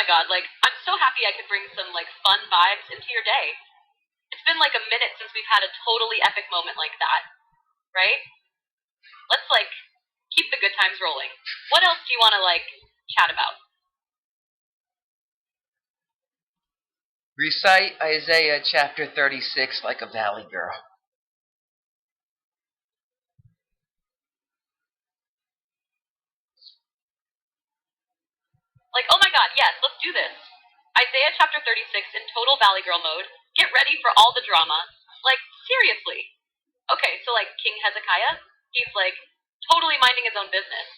god, like, I'm so happy I could bring some, like, fun vibes into your day. It's been, like, a minute since we've had a totally epic moment like that, right? Let's, like, keep the good times rolling. What else do you want to, like, chat about? Recite Isaiah chapter 36 like a valley girl. Like, oh my god, yes, let's do this. Isaiah chapter 36 in total Valley Girl mode. Get ready for all the drama. Like, seriously. Okay, so, like, King Hezekiah, he's, like, totally minding his own business.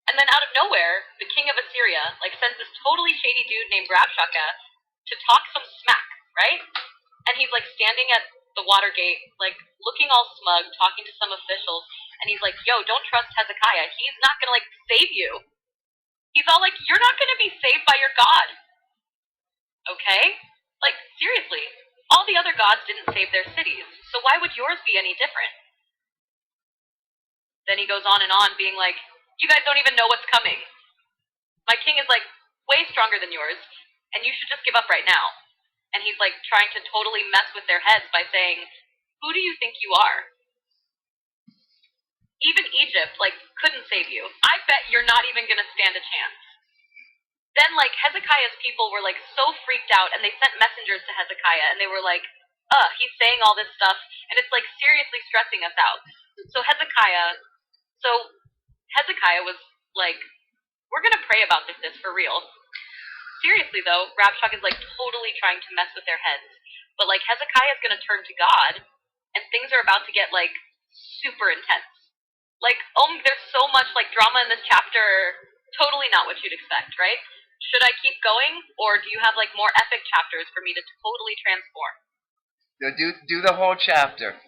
And then out of nowhere, the king of Assyria, like, sends this totally shady dude named Rabshakeh to talk some smack, right? And he's, like, standing at the water gate, like, looking all smug, talking to some officials, and he's like, yo, don't trust Hezekiah. He's not gonna, like, save you. He's all like, you're not gonna be saved by your God. Okay? Like, seriously. All the other gods didn't save their cities, so why would yours be any different? Then he goes on, being like, you guys don't even know what's coming. My king is, like, way stronger than yours, and you should just give up right now. And he's, like, trying to totally mess with their heads by saying, who do you think you are? Even Egypt, like, couldn't save you. I bet you're not even gonna stand a chance. Then, like, Hezekiah's people were, like, so freaked out, and they sent messengers to Hezekiah, and they were like, he's saying all this stuff, and it's, like, seriously stressing us out. So Hezekiah was like, we're gonna pray about this for real. Seriously, though, Rabshakeh is, like, totally trying to mess with their heads. But, like, Hezekiah is gonna turn to God, and things are about to get, like, super intense. Like, there's so much, like, drama in this chapter. Totally not what you'd expect, right? Should I keep going, or do you have, like, more epic chapters for me to totally transform? Do the whole chapter.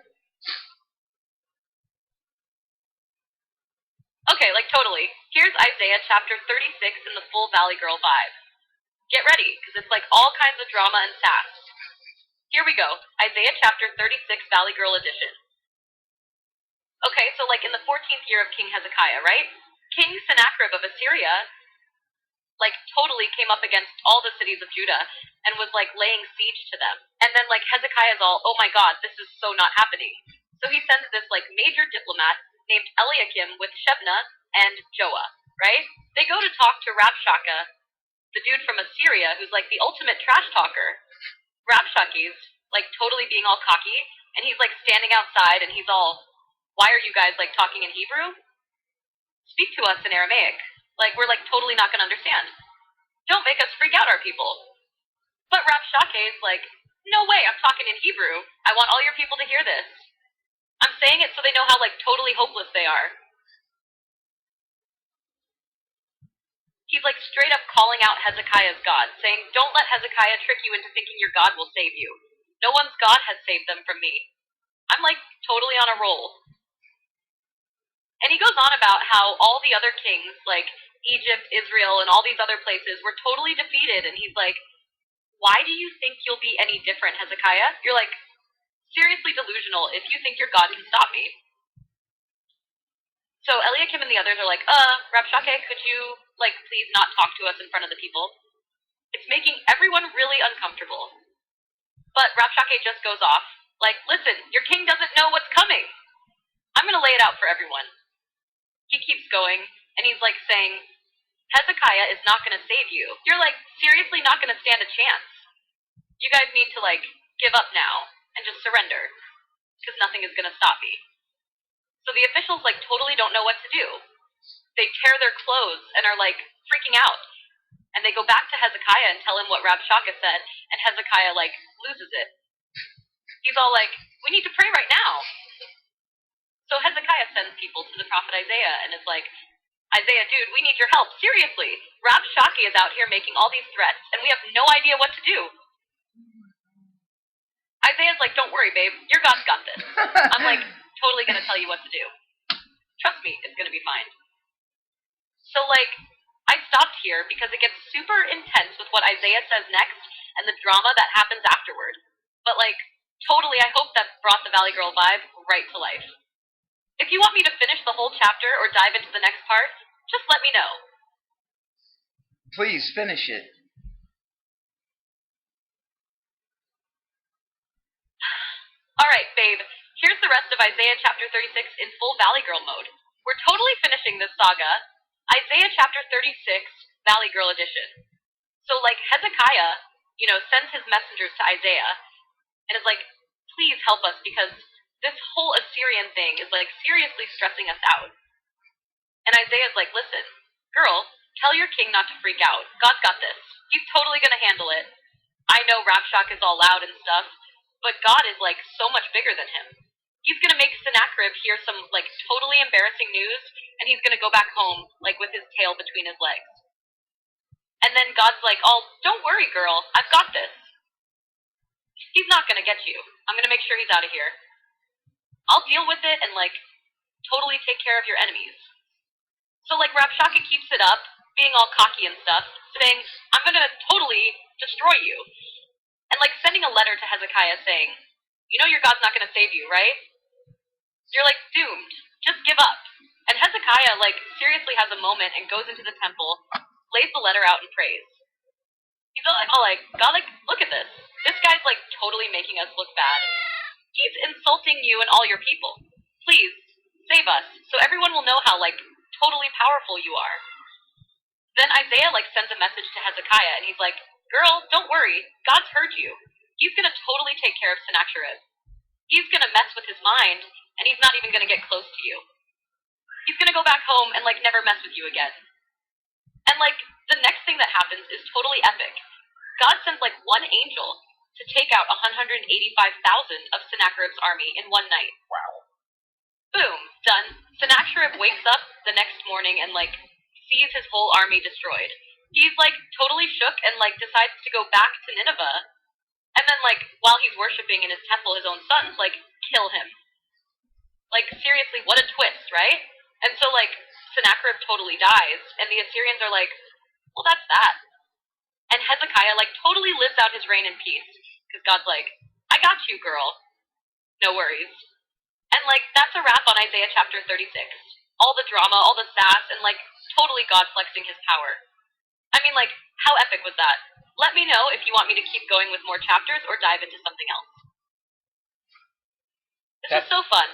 Okay, like, totally. Here's Isaiah chapter 36 in the full Valley Girl vibe. Get ready, because it's, like, all kinds of drama and sass. Here we go. Isaiah chapter 36 Valley Girl edition. Okay, so, like, in the 14th year of King Hezekiah, right? King Sennacherib of Assyria, like, totally came up against all the cities of Judah and was, like, laying siege to them. And then, like, Hezekiah's all, oh my god, this is so not happening. So he sends this, like, major diplomat named Eliakim with Shebna and Joah, right? They go to talk to Rabshakeh, the dude from Assyria, who's, like, the ultimate trash talker. Rabshakeh's, like, totally being all cocky, and he's, like, standing outside, and he's all, why are you guys, like, talking in Hebrew? Speak to us in Aramaic. Like, we're, like, totally not gonna understand. Don't make us freak out our people. But Rabshakeh is like, no way, I'm talking in Hebrew. I want all your people to hear this. I'm saying it so they know how, like, totally hopeless they are. He's, like, straight up calling out Hezekiah's God, saying, don't let Hezekiah trick you into thinking your God will save you. No one's God has saved them from me. I'm, like, totally on a roll. And he goes on about how all the other kings, like Egypt, Israel, and all these other places, were totally defeated, and he's like, why do you think you'll be any different, Hezekiah? You're, like, seriously delusional if you think your God can stop me. So Eliakim and the others are like, Rabshakeh, could you, like, please not talk to us in front of the people? It's making everyone really uncomfortable. But Rabshakeh just goes off, like, listen, your king doesn't know what's coming. I'm gonna lay it out for everyone. He keeps going, and he's, like, saying, Hezekiah is not gonna save you. You're, like, seriously not gonna stand a chance. You guys need to, like, give up now and just surrender, because nothing is gonna stop me. So the officials, like, totally don't know what to do. They tear their clothes and are, like, freaking out. And they go back to Hezekiah and tell him what Rabshakeh said, and Hezekiah, like, loses it. He's all like, we need to pray right now. So Hezekiah sends people to the prophet Isaiah and is like, Isaiah, dude, we need your help. Seriously, Rabshakeh is out here making all these threats, and we have no idea what to do. Isaiah's like, don't worry, babe. Your God's got this. I'm like, totally going to tell you what to do. Trust me, it's going to be fine. So, like, I stopped here because it gets super intense with what Isaiah says next and the drama that happens afterward. But, like, totally, I hope that brought the Valley Girl vibe right to life. If you want me to finish the whole chapter or dive into the next part, just let me know. Please, finish it. Alright, babe, here's the rest of Isaiah chapter 36 in full Valley Girl mode. We're totally finishing this saga. Isaiah chapter 36, Valley Girl edition. So, like, Hezekiah, sends his messengers to Isaiah and is like, please help us because this whole Assyrian thing is, like, seriously stressing us out. And Isaiah's like, listen, girl, tell your king not to freak out. God's got this. He's totally gonna handle it. I know Rapshak is all loud and stuff, but God is, like, so much bigger than him. He's gonna make Sennacherib hear some, like, totally embarrassing news, and he's gonna go back home, like, with his tail between his legs. And then God's like, oh, don't worry, girl. I've got this. He's not gonna get you. I'm gonna make sure he's out of here. I'll deal with it and, like, totally take care of your enemies. So, like, Rabshakeh keeps it up, being all cocky and stuff, saying, I'm gonna totally destroy you. And, like, sending a letter to Hezekiah saying, you know your God's not gonna save you, right? You're, like, doomed. Just give up. And Hezekiah, like, seriously has a moment and goes into the temple, lays the letter out and prays. He's all like, God, like, look at this. This guy's, like, totally making us look bad. He's insulting you and all your people. Please, save us, so everyone will know how, like, totally powerful you are. Then Isaiah, like, sends a message to Hezekiah, and he's like, girl, don't worry. God's heard you. He's gonna totally take care of Sennacherib. He's gonna mess with his mind, and he's not even gonna get close to you. He's gonna go back home and, like, never mess with you again. And, like, the next thing that happens is totally epic. God sends, like, one angel to take out 185,000 of Sennacherib's army in one night. Wow. Boom, done. Sennacherib wakes up the next morning and, like, sees his whole army destroyed. He's, like, totally shook and, like, decides to go back to Nineveh. And then, like, while he's worshipping in his temple, his own sons, like, kill him. Like, seriously, what a twist, right? And so, like, Sennacherib totally dies, and the Assyrians are like, well, that's that. And Hezekiah, like, totally lives out his reign in peace. Because God's like, I got you, girl. No worries. And, like, that's a wrap on Isaiah chapter 36. All the drama, all the sass, and, like, totally God flexing his power. I mean, like, how epic was that? Let me know if you want me to keep going with more chapters or dive into something else. This was so fun.